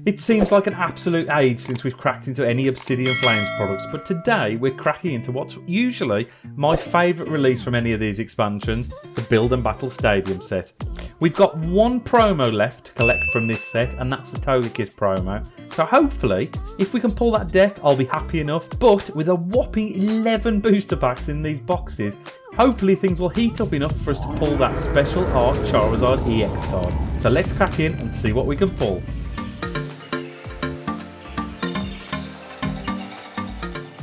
It seems like an absolute age since we've cracked into any Obsidian Flames products, but today we're cracking into what's usually my favourite release from any of these expansions, the Build and Battle Stadium set. We've got one promo left to collect from this set, and that's the Togekiss promo. So hopefully, if we can pull that deck, I'll be happy enough. But with a whopping 11 booster packs in these boxes, hopefully things will heat up enough for us to pull that special art Charizard EX card. So let's crack in and see what we can pull.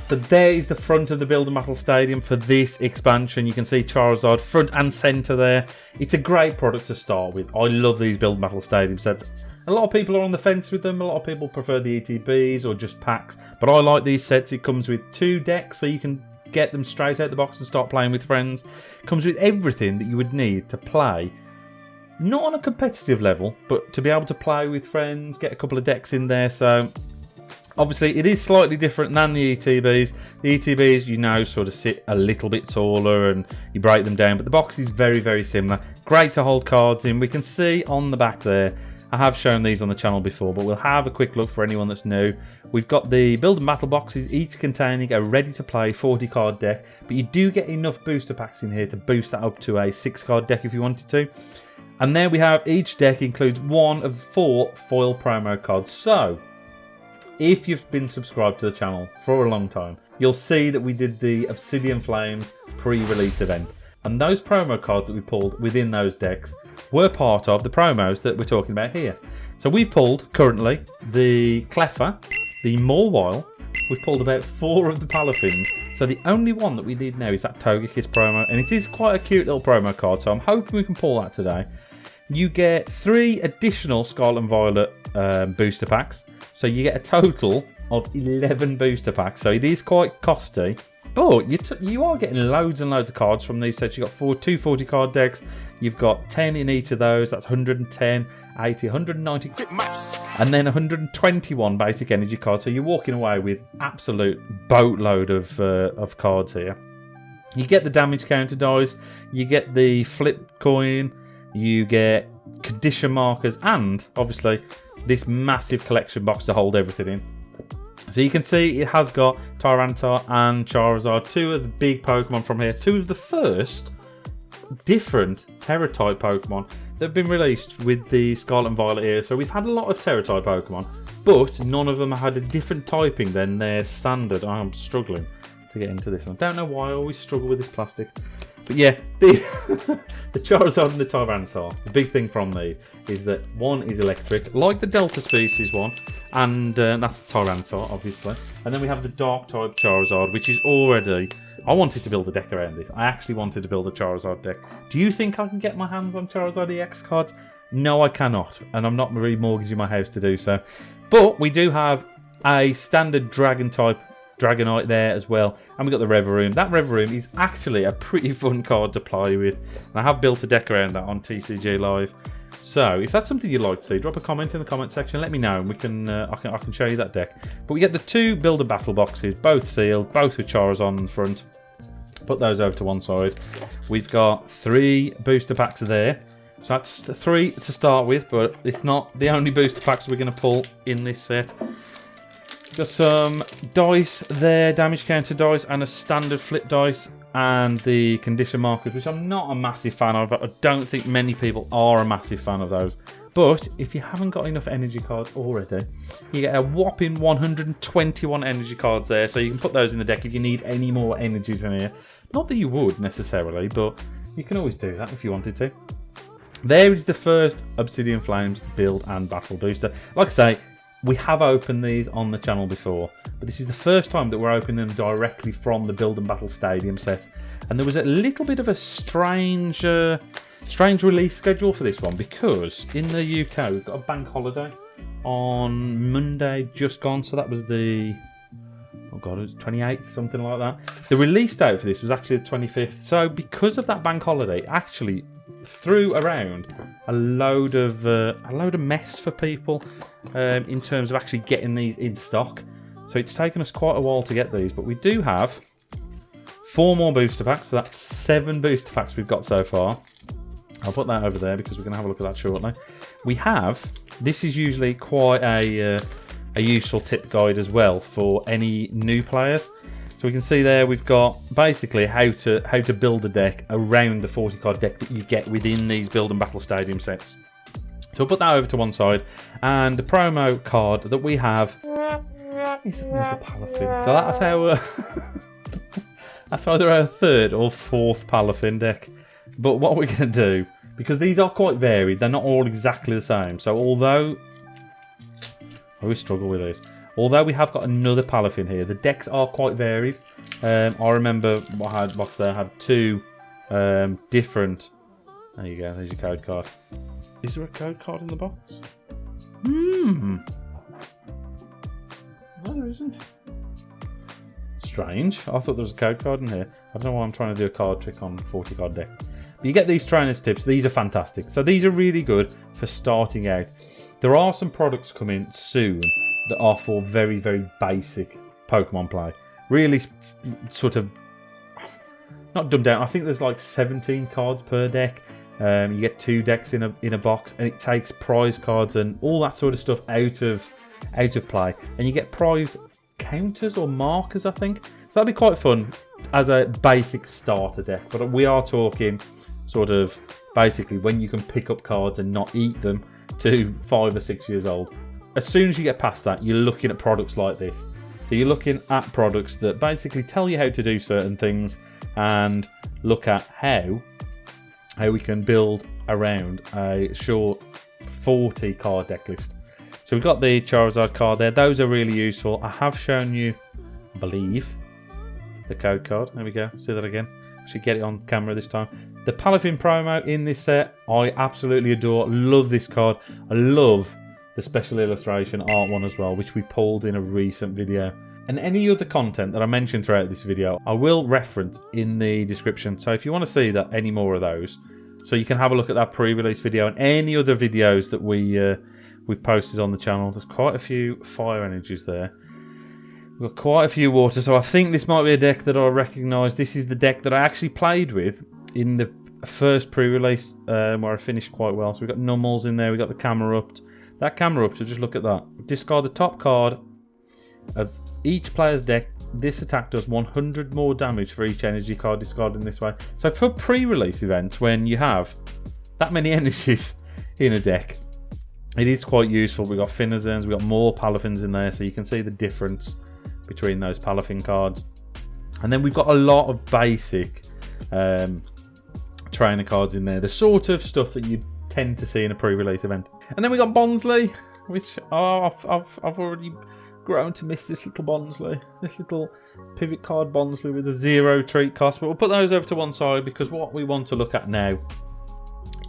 So there is the front of the Build and Battle Stadium for this expansion. You can see Charizard front and centre there. It's a great product to start with. I love these Build and Battle Stadium sets. A lot of people are on the fence with them. A lot of people prefer the ETBs or just packs. But I like these sets. It comes with 2 decks, so you can get them straight out the box and start playing with friends. It comes with everything that you would need to play. Not on a competitive level, but to be able to play with friends, get a couple of decks in there. So obviously, it is slightly different than the ETBs. The ETBs, you know, sort of sit a little bit taller and you break them down, but the box is very, very similar. Great to hold cards in. We can see on the back there, I have shown these on the channel before, but we'll have a quick look for anyone that's new. We've got the Build and Battle boxes, each containing a ready-to-play 40-card deck, but you do get enough booster packs in here to boost that up to a 6-card deck if you wanted to. And there we have, each deck includes 1 of 4 foil promo cards. So if you've been subscribed to the channel for a long time, you'll see that we did the Obsidian Flames pre-release event. And those promo cards that we pulled within those decks were part of the promos that we're talking about here. So we've pulled, currently, the Cleffa, the Mawile. We've pulled about 4 of the Palafins. So the only one that we need now is that Togekiss promo. And it is quite a cute little promo card, so I'm hoping we can pull that today. You get 3 additional Scarlet Violet booster packs. So you get a total of 11 booster packs. So it is quite costly. But you are getting loads and loads of cards from these sets. You've got 2 40-card decks. You've got 10 in each of those. That's 110, 80, 190. And then 121 basic energy cards. So you're walking away with absolute boatload of cards here. You get the damage counter dice. You get the flip coin. You get condition markers. And, obviously, this massive collection box to hold everything in. So you can see it has got Tyranitar and Charizard, 2 of the big Pokemon from here, 2 of the first different Terra-type Pokemon that have been released with the Scarlet and Violet era. So we've had a lot of Terra-type Pokemon, but none of them had a different typing than their standard. I'm struggling to get into this. I don't know why I always struggle with this plastic. But yeah, the Charizard and the Tyranitar, the big thing from these is that one is electric, like the Delta Species one, and that's Tyranitar, obviously. And then we have the Dark-type Charizard, which is already... I wanted to build a deck around this. I actually wanted to build a Charizard deck. Do you think I can get my hands on Charizard EX cards? No, I cannot, and I'm not remortgaging my house to do so. But we do have a standard Dragon-type Dragonite there as well, and we've got the Reverum. That Reverum is actually a pretty fun card to play with, and I have built a deck around that on TCG Live. So if that's something you'd like to see, drop a comment in the comment section, let me know, and we can I can show you that deck. But we get the 2 Build and Battle boxes, both sealed, both with Charizard on the front. Put those over to one side. We've got 3 booster packs there. So that's 3 to start with, but if not the only booster packs we're going to pull in this set. Got some dice there, damage counter dice, and a standard flip dice, and the condition markers, which I'm not a massive fan of. I don't think many people are a massive fan of those. But if you haven't got enough energy cards already, you get a whopping 121 energy cards there, so you can put those in the deck if you need any more energies in here. Not that you would necessarily, but you can always do that if you wanted to. There is the first Obsidian Flames Build and Battle booster. Like I say, we have opened these on the channel before, but this is the first time that we're opening them directly from the Build and Battle Stadium set. And there was a little bit of a strange release schedule for this one, because in the UK we've got a bank holiday on Monday just gone, so that was the... oh god, it was 28th, something like that. The release date for this was actually the 25th, so because of that bank holiday, it actually threw around a load of mess for people in terms of actually getting these in stock. So it's taken us quite a while to get these, but we do have 4 more booster packs, so that's 7 booster packs we've got so far. I'll put that over there because we're going to have a look at that shortly. We have This is usually quite a useful tip guide as well for any new players. So we can see there we've got basically how to build a deck around the 40 card deck that you get within these Build and Battle Stadium sets. So we'll put that over to one side, and the promo card that we have is another Palafin. So that's our that's either our third or fourth Palafin deck. But what we're going to do, because these are quite varied, they're not all exactly the same. So although I always struggle with these. Although we have got another Palafin here, the decks are quite varied. I remember what I had two different. There you go. There's your code card. Is there a code card in the box? No, there isn't. Strange. I thought there was a code card in here. I don't know why I'm trying to do a card trick on 40 card deck. But you get these trainers tips. These are fantastic. So these are really good for starting out. There are some products coming soon that are for very, very basic Pokemon play. Really sort of not dumbed down. I think there's like 17 cards per deck. You get 2 decks in a box, and it takes prize cards and all that sort of stuff out of play, and you get prize counters or markers, I think. So that'd be quite fun as a basic starter deck. But we are talking sort of basically when you can pick up cards and not eat them to 5 or 6 years old. As soon as you get past that, you're looking at products like this. So you're looking at products that basically tell you how to do certain things and look at how we can build around a short 40 card deck list. So we've got the Charizard card there. Those are really useful. I have shown you, I believe, the code card. There we go. See that again. Should get it on camera this time. The Palafin promo in this set, I absolutely adore. Love this card. I love the special illustration art one as well, which we pulled in a recent video. And any other content that I mentioned throughout this video, I will reference in the description. So if you want to see that, any more of those, so you can have a look at that pre-release video and any other videos that we've posted on the channel. There's quite a few fire energies there. We've got quite a few water, so I think this might be a deck that I recognise. This is the deck that I actually played with in the first pre-release, where I finished quite well. So we've got Nummels in there, we've got the Camerupt. That Camerupt, so just look at that. Discard the top card of each player's deck. This attack does 100 more damage for each energy card discarded in this way. So for pre-release events, when you have that many energies in a deck, it is quite useful. We've got Finazons, we've got more Palafins in there, so you can see the difference between those Palafin cards. And then we've got a lot of basic trainer cards in there, the sort of stuff that you tend to see in a pre-release event. And then we got Bonsly, which I've already grown to miss this little Bonsly, this little pivot card Bonsly with a 0 treat cost. But we'll put those over to one side, because what we want to look at now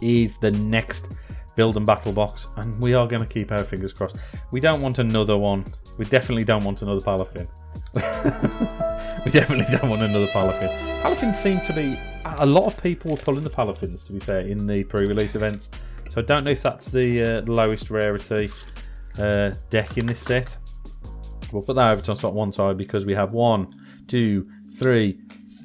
is the next Build and Battle box, and we are going to keep our fingers crossed. We don't want another one. We definitely don't want another Palafin. We definitely don't want another Palafin. Palafins seem to be... A lot of people were pulling the Palafins, to be fair, in the pre-release events. So I don't know if that's the lowest rarity deck in this set. We'll put that over to one side, because we have 1, 2, 3,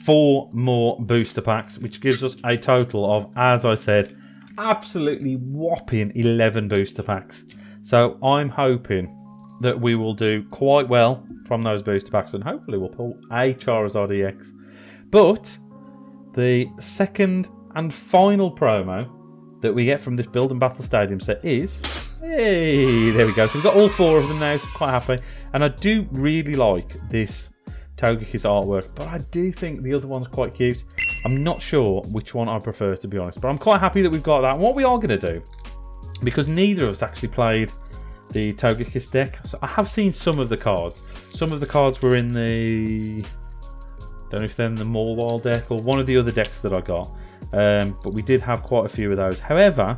4 more booster packs, which gives us a total of, as I said, absolutely whopping 11 booster packs. So I'm hoping that we will do quite well from those booster packs, and hopefully we'll pull a Charizard EX. But the second and final promo that we get from this Build and Battle Stadium set is... Hey, there we go. So we've got all 4 of them now, so quite happy. And I do really like this Togekiss artwork, but I do think the other one's quite cute. I'm not sure which one I prefer, to be honest, but I'm quite happy that we've got that. And what we are going to do, because neither of us actually played the Togekiss deck, so I have seen some of the cards. Some of the cards were in the... don't know if they're in the Mawile deck or one of the other decks that I got. But we did have quite a few of those. However,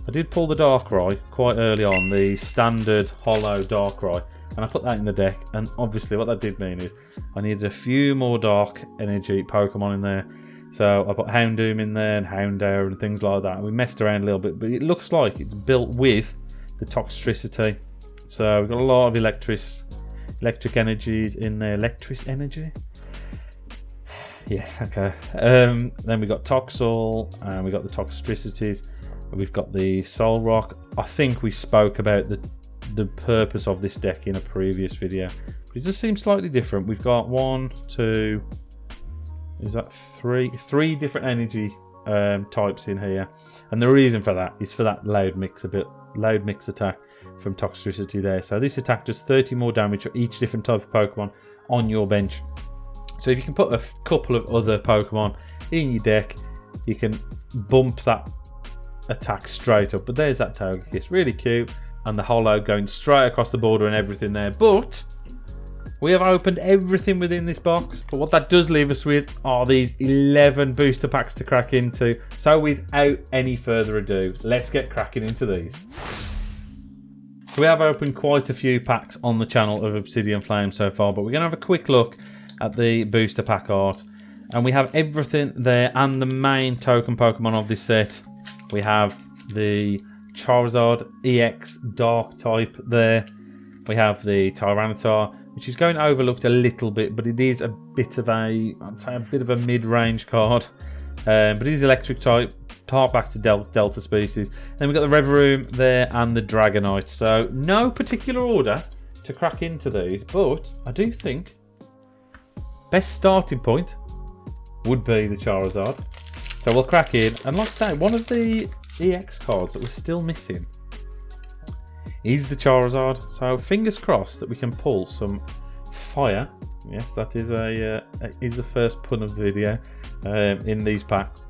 I did pull the Darkrai quite early on, the standard hollow Darkrai, and I put that in the deck, and obviously what that did mean is I needed a few more dark energy Pokemon in there. So I put Houndoom in there and Houndour and things like that, and we messed around a little bit, but it looks like it's built with the Toxtricity. So we've got a lot of electric energies in there. Electric energy? Yeah, okay. Then we got Toxel, and we got the Toxtricities. We've got the Soul Rock. I think we spoke about the purpose of this deck in a previous video. But it just seems slightly different. We've got 1, 2, is that 3? 3 different energy types in here. And the reason for that is for that loud mix attack from Toxtricity there. So this attack does 30 more damage for each different type of Pokemon on your bench. So if you can put a couple of other Pokemon in your deck, you can bump that attack straight up. But there's that Togekiss, really cute, and the holo going straight across the border and everything there. But we have opened everything within this box, but what that does leave us with are these 11 booster packs to crack into. So without any further ado, let's get cracking into these. We have opened quite a few packs on the channel of Obsidian Flames so far, but we're going to have a quick look at the booster pack art. And we have everything there, and the main token Pokemon of this set. We have the Charizard EX Dark type there. We have the Tyranitar, which is going overlooked a little bit, but it is a bit of a, I'd say a bit of a mid-range card. But it is electric type, part back to Delta species. Then we've got the Revavroom there and the Dragonite. So no particular order to crack into these, but I do think best starting point would be the Charizard. So we'll crack in, and like I say, one of the EX cards that we're still missing is the Charizard. So fingers crossed that we can pull some fire. Yes, that is is the first pun of the video in these packs.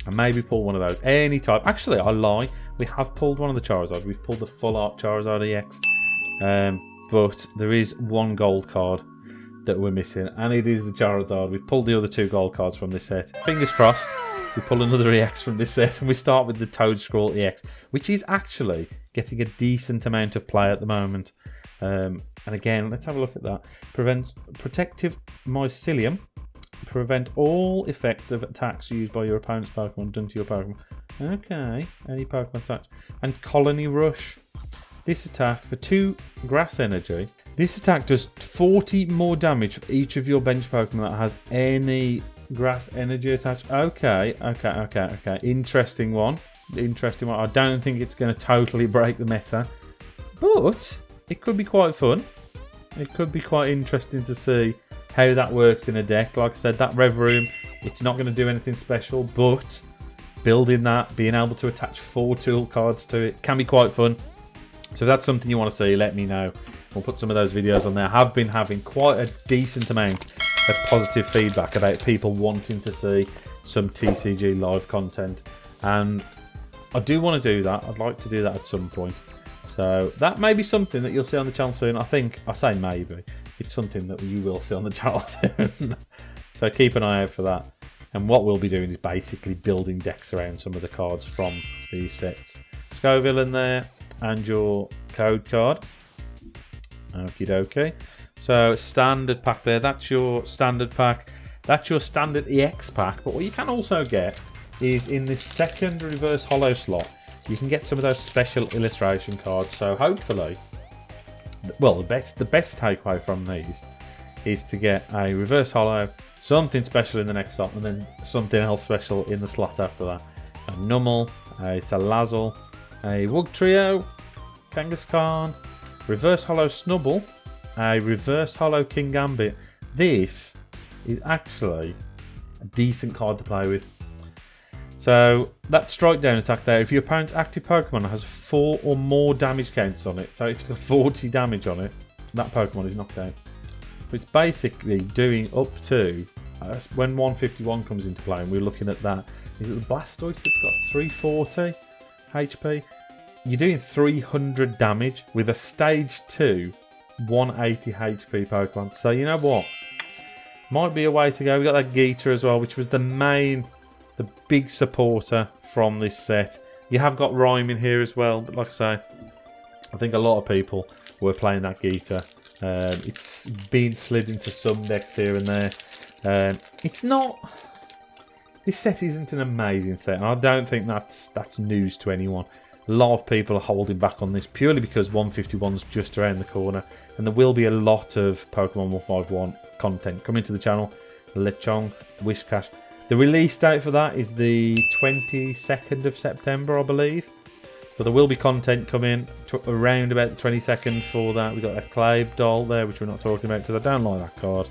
And maybe pull one of those. Any type. Actually, I lie. We have pulled one of the Charizard. We've pulled the full art Charizard EX. But there is one gold card that we're missing, and it is the Charizard. We've pulled the other 2 gold cards from this set. Fingers crossed we pull another EX from this set, and we start with the Toadscrawl EX, which is actually getting a decent amount of play at the moment. And again, let's have a look at that. Prevents Protective Mycelium. Prevent all effects of attacks used by your opponent's Pokemon done to your Pokemon. Okay, any Pokemon attacks. And Colony Rush. This attack for 2 grass energy. This attack does 40 more damage for each of your bench Pokemon that has any grass energy attached. Okay. Interesting one. I don't think it's going to totally break the meta, but it could be quite fun. It could be quite interesting to see how that works in a deck. Like I said, that Revavroom, it's not going to do anything special, but building that, being able to attach 4 tool cards to it can be quite fun. So if that's something you want to see, let me know. We'll put some of those videos on there. I have been having quite a decent amount of positive feedback about people wanting to see some TCG live content, and I do want to do that. I'd like to do that at some point. So that may be something that you'll see on the channel soon. I say maybe. It's something that you will see on the channel soon. So keep an eye out for that. And what we'll be doing is basically building decks around some of the cards from these sets. Scoville in there, and your code card. Okie dokie. So standard pack there. That's your standard pack. That's your standard EX pack. But what you can also get is in this second reverse holo slot, you can get some of those special illustration cards. So hopefully, well, the best takeaway from these is to get a reverse holo, something special in the next slot, and then something else special in the slot after that. A Numel, a Salazzle, a Wugtrio, Kangaskhan, reverse holo Snubble, a reverse holo King Gambit. This is actually a decent card to play with. So that strike down attack there, if your opponent's active Pokemon has 4 or more damage counts on it, so if it's got 40 damage on it, that Pokemon is knocked out. So it's basically doing up to, when 151 comes into play, and we're looking at that, is it the Blastoise that's got 340 HP? You're doing 300 damage with a stage 2 180 HP Pokemon. So you know what? Might be a way to go. We got that Geeta as well, which was the big supporter from this set. You have got Rhyme in here as well, but like I say, I think a lot of people were playing that Geeta. It's been slid into some decks here and there. It's not. This set isn't an amazing set, and I don't think that's news to anyone. A lot of people are holding back on this purely because 151's just around the corner, and there will be a lot of Pokemon 151 content coming to the channel. Lechonk, Wishcash, The release date for that is the 22nd of September, I believe. So there will be content coming around about the 22nd for that. We've got a Clave doll there, which we're not talking about because I don't like that card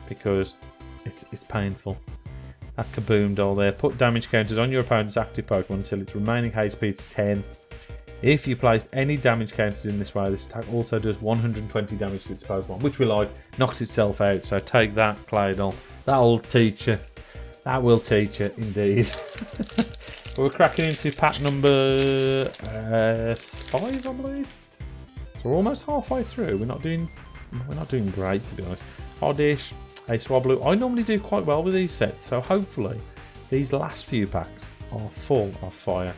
because it's painful. That Kaboom doll there. Put damage counters on your opponent's active Pokemon until its remaining HP is 10. If you placed any damage counters in this way, this attack also does 120 damage to its Pokemon, which we like. Knocks itself out. So take that, Clay doll. That'll teach you. That will teach you, indeed. We're cracking into pack number 5, I believe. So we're almost halfway through. We're not doing great, to be honest. Oddish, a Swablu. I normally do quite well with these sets, so hopefully these last few packs are full of fire.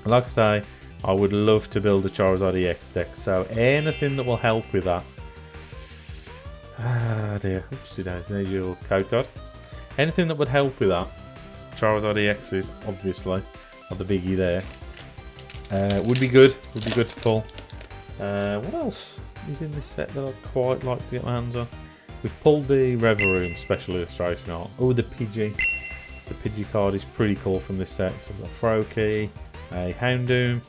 Like I say, I would love to build a Charizard EX deck, so anything that will help with that. Ah dear, oopsie daisy, there's your code card. Anything that would help with that. Charizard EXs, obviously, are the biggie there. Would be good to pull. What else is in this set that I'd quite like to get my hands on? We've pulled the Reverie special illustration art. Oh, the Pidgey. The Pidgey card is pretty cool from this set. So we've got Froakie, a Houndoom,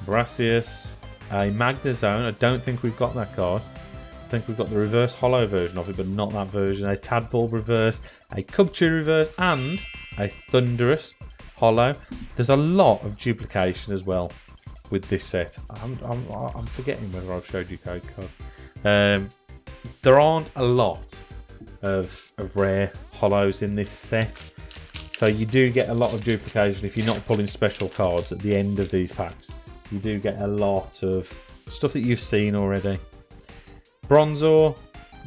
Brassius, a Magnezone. I don't think we've got that card. I think we've got the reverse hollow version of it, but not that version. A Tadpole reverse, a Cubchoo reverse, and a Thundurus hollow. There's a lot of duplication as well with this set. I'm forgetting whether I've showed you code cards. There aren't a lot of rare hollows in this set, so you do get a lot of duplication if you're not pulling special cards at the end of these packs. You do get a lot of stuff that you've seen already. Bronzor,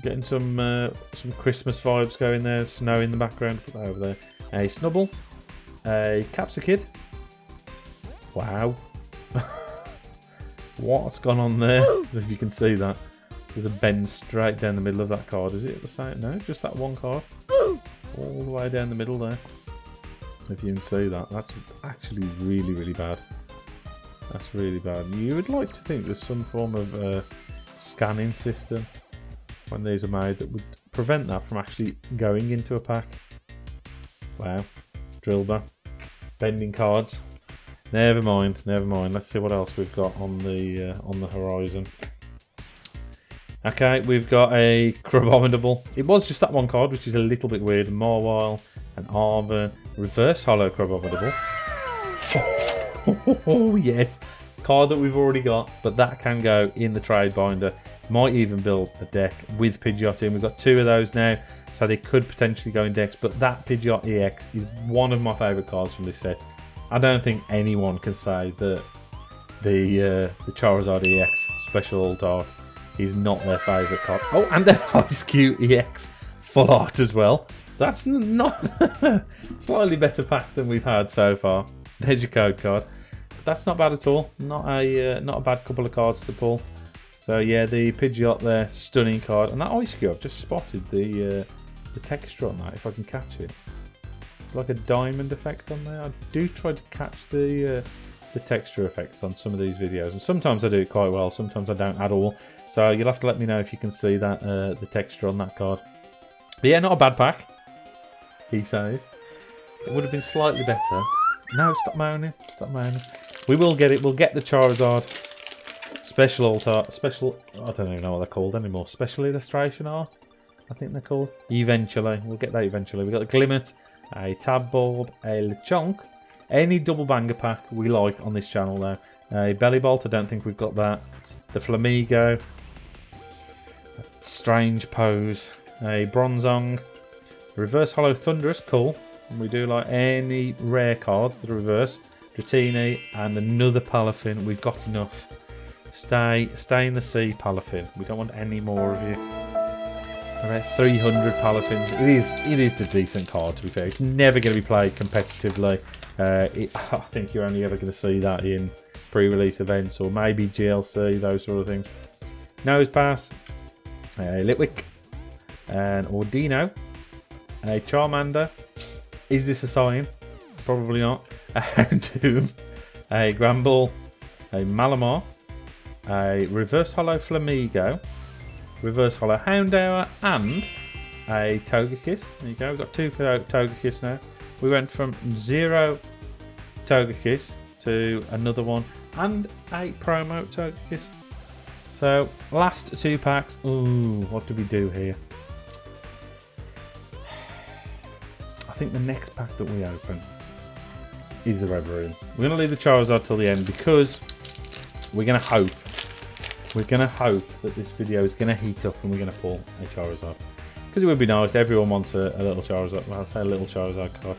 getting some Christmas vibes going there. Snow in the background, put that over there. A Snubble, a Capsakid. Wow. What's gone on there? If you can see that. There's a bend straight down the middle of that card. Is it the same? No, just that one card. All the way down the middle there. If you can see that. That's actually really, really bad. That's really bad. You would like to think there's some form of scanning system when these are made that would prevent that from actually going into a pack. Wow. Drillbur. Bending cards. Never mind. Let's see what else we've got on the horizon. Okay, we've got a Crabominable. It was just that one card, which is a little bit weird. Marwile, an Arven, reverse hollow Crabominable. Oh yes, card that we've already got, but that can go in the trade binder. Might even build a deck with Pidgeot in. We've got 2 of those now, so they could potentially go in decks. But that Pidgeot EX is one of my favourite cards from this set. I don't think anyone can say that the Charizard EX Special Alt Art is not their favourite card. Oh, and their Ice Cube EX Full Art as well. That's not slightly better pack than we've had so far. There's your code card. That's not bad at all. Not a bad couple of cards to pull. So yeah, the Pidgeot there, stunning card. And that Ice Cube, I've just spotted the texture on that, if I can catch it. It's like a diamond effect on there. I do try to catch the texture effects on some of these videos. And sometimes I do it quite well, sometimes I don't at all. So you'll have to let me know if you can see that the texture on that card. But yeah, not a bad pack, he says. It would have been slightly better. No, stop moaning. Stop moaning. We will get it. We'll get the Charizard Special Alt Art. Special... I don't even know what they're called anymore. Special Illustration Art, I think they're called. Eventually. We'll get that eventually. We've got the Glimmet, a Tabbob, a Lechonk. Any double banger pack we like on this channel now. A Bellibolt, I don't think we've got that. The Flamigo. A Strange Pose. A Bronzong. Reverse Hollow Thundurus, cool. And we do like any rare cards that are reverse. Dratini and another Palafin. We've got enough. Stay in the sea, Palafin. We don't want any more of you. About 300 Palafins. It is a decent card, to be fair. It's never going to be played competitively. I think you're only ever going to see that in pre-release events or maybe GLC, those sort of things. Nosepass, a Litwick, an Ordino, a Charmander. Is this a sign? Probably not. A Houndoom, a Granbull, a Malamar, a Reverse Hollow Flamigo, Reverse Hollow Houndour, and a Togekiss. There you go, we've got 2 Togekiss now. We went from 0 Togekiss to another one and a promo Togekiss. So last 2 packs. Ooh, what do we do here? I think the next pack that we open is the Red Room. We're going to leave the Charizard till the end because we're going to hope that this video is going to heat up and we're going to pull a Charizard. Because it would be nice. Everyone wants a little Charizard. Well, I'll say a little Charizard card.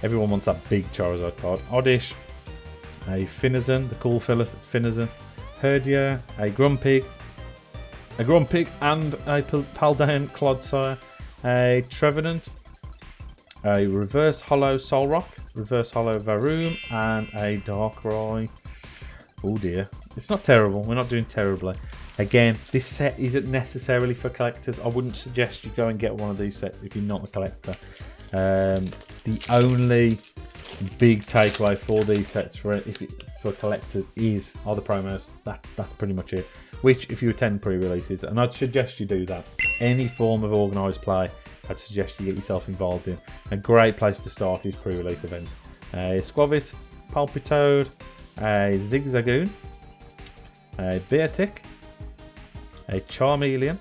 Everyone wants that big Charizard card. Oddish, a Finizen, the cool Finizen, Herdia, a Grumpig and a Paldean Clodsire, a Trevenant, a Reverse Hollow Solrock, Reverse Hollow Varoom, and a Darkrai. Oh dear. It's not terrible. We're not doing terribly. Again, this set isn't necessarily for collectors. I wouldn't suggest you go and get one of these sets if you're not a collector. The only big takeaway for these sets for collectors are the promos. That's pretty much it. Which, if you attend pre-releases, and I'd suggest you do that. Any form of organised play, I'd suggest you get yourself involved in. A great place to start is pre-release events. A Squavit, Palpitoad, a Zigzagoon, a Beartic, a Charmeleon,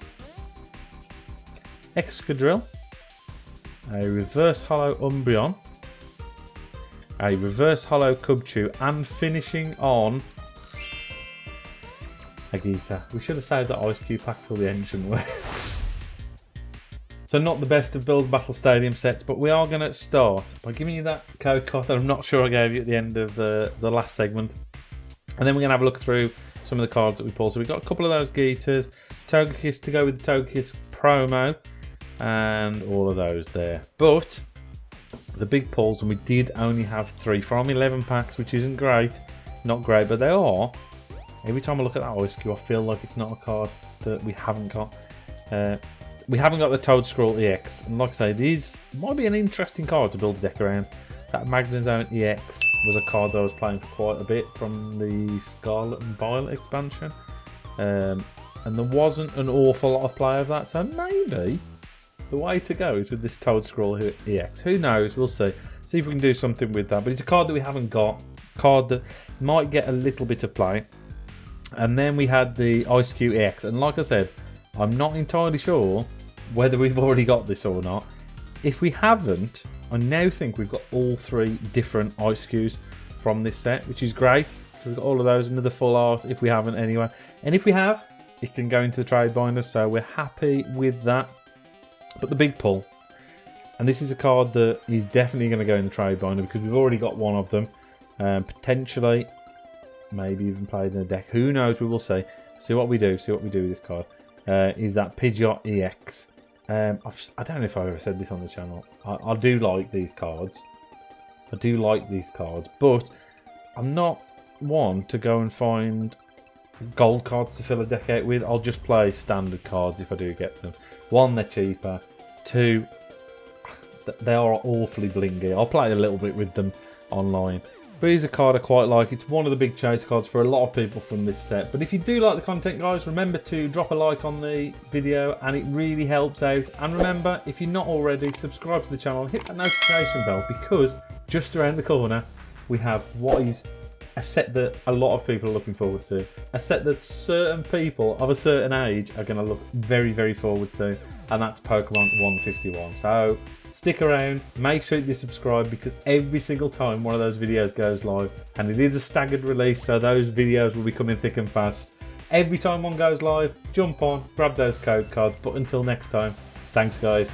Excadrill, a Reverse Hollow Umbreon, a Reverse Hollow Cubchoo, and finishing on a Gita. We should have saved that Ice Cube pack till the end, shouldn't we? So not the best of Build Battle Stadium sets, but we are going to start by giving you that code card that I'm not sure I gave you at the end of the last segment. And then we're going to have a look through some of the cards that we pulled. So we've got a couple of those Gitas, Togekiss to go with the Togekiss promo, and all of those there. But the big pulls, and we did only have 3 from 11 packs, which isn't great. Not great, but they are. Every time I look at that Ice Cube, I feel like it's not a card that we haven't got. We haven't got the Toedscruel EX, and like I say, these might be an interesting card to build a deck around. That Magnezone EX was a card that I was playing for quite a bit from the Scarlet and Violet expansion, and there wasn't an awful lot of play of that, so maybe the way to go is with this Toedscruel EX. Who knows? We'll see. See if we can do something with that. But it's a card that we haven't got, card that might get a little bit of play. And then we had the Ice Cube EX, and like I said, I'm not entirely sure whether we've already got this or not. If we haven't, I now think we've got all 3 different Ice Cubes from this set, which is great. So we've got all of those, another full art if we haven't anyway. And if we have, it can go into the trade binder, so we're happy with that. But the big pull, and this is a card that is definitely going to go in the trade binder because we've already got one of them. Potentially, maybe even played in a deck. Who knows? We will see. See what we do. See what we do with this card. Is that Pidgeot EX. I don't know if I've ever said this on the channel. I do like these cards. I do like these cards, but I'm not one to go and find gold cards to fill a deck out with. I'll just play standard cards if I do get them. 1, they're cheaper. 2, they are awfully blingy. I'll play a little bit with them online. But here's a card I quite like. It's one of the big chase cards for a lot of people from this set. But if you do like the content, guys, remember to drop a like on the video, and it really helps out. And remember, if you're not already, subscribe to the channel and hit that notification bell, because just around the corner we have what is a set that a lot of people are looking forward to. A set that certain people of a certain age are going to look very, very forward to, and that's Pokemon 151. So stick around, make sure you subscribe, because every single time one of those videos goes live, and it is a staggered release, so those videos will be coming thick and fast. Every time one goes live, jump on, grab those code cards. But until next time, thanks guys.